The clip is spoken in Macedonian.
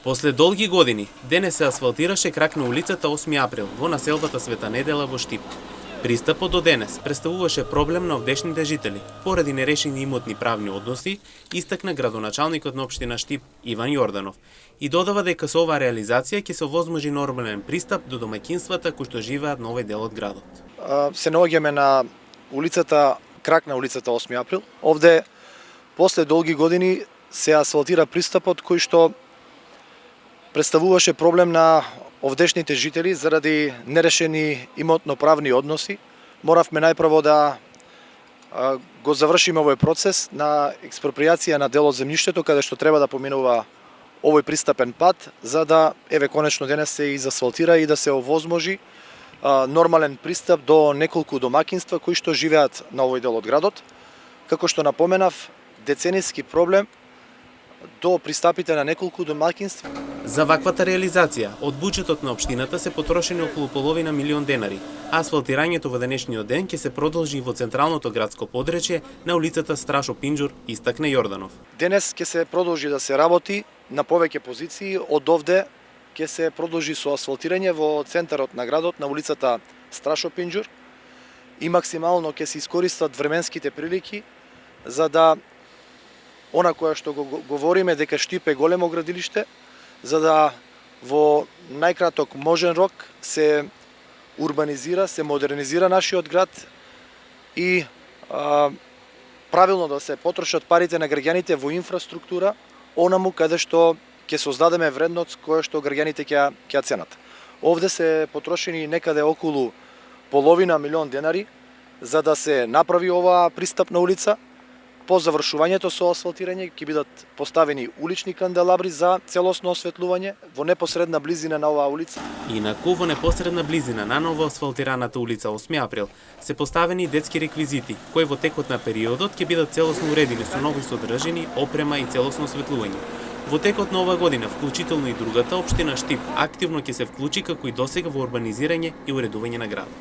После долги години, денес се асфалтираше крак на улицата 8 април во населбата Света Недела во Штип. Пристапот до денес представуваше проблем на овдешните жители, поради нерешени имотни правни односи, истакна градоначалникот на општина Штип Иван Јорданов, и додава дека со оваа реализација ќе се овозможи нормален пристап до домаќинствата кои што живеат на овој дел од градот. Се наоѓаме на улицата, крак на улицата 8 април. Овде, после долги години, се асфалтира пристапот кој што представуваше проблем на овдешните жители заради нерешени имотно-правни односи. Моравме најпрво да го завршиме овој процес на експроприација на дел од земјиштето каде што треба да поминува овој пристапен пат, за да конечно денес се изасфалтира и да се овозможи нормален пристап до неколку домаќинства кои што живеат на овој дел од градот. Како што напоменав, деценијски проблем до пристапите на неколку домаќинства. За ваквата реализација, од буџетот на општината се потрошени околу половина милион денари, а асфалтирањето во денешниот ден ќе се продолжи во централното градско подречје на улицата Страшо Пинџур, истакна Јорданов. Денес ќе се продолжи да се работи на повеќе позиции, од овде ќе се продолжи со асфалтирање во центарот на градот на улицата Страшо Пинџур и максимално ќе се искористат временските прилики за да она која што го говориме дека Штип е големо градилиште, за да во најкраток можен рок се урбанизира, се модернизира нашиот град и правилно да се потрошат парите на граѓаните во инфраструктура, онаму каде што ќе создадеме вредност која што граѓаните ќе ценат. Овде се потрошени некаде околу половина милион денари за да се направи оваа пристапна улица. По завршувањето со асфалтирање ќе бидат поставени улични канделабри за целосно осветлување во непосредна близина на оваа улица. Инаку во непосредна близина на ново асфалтираната улица 8 април се поставени детски реквизити, кои во текот на периодот ќе бидат целосно уредени со нови содржини, опрема и целосно осветлување. Во текот на оваа година, вклучително и другата општина Штип, активно ќе се вклучи како и досега во урбанизирање и уредување на градот.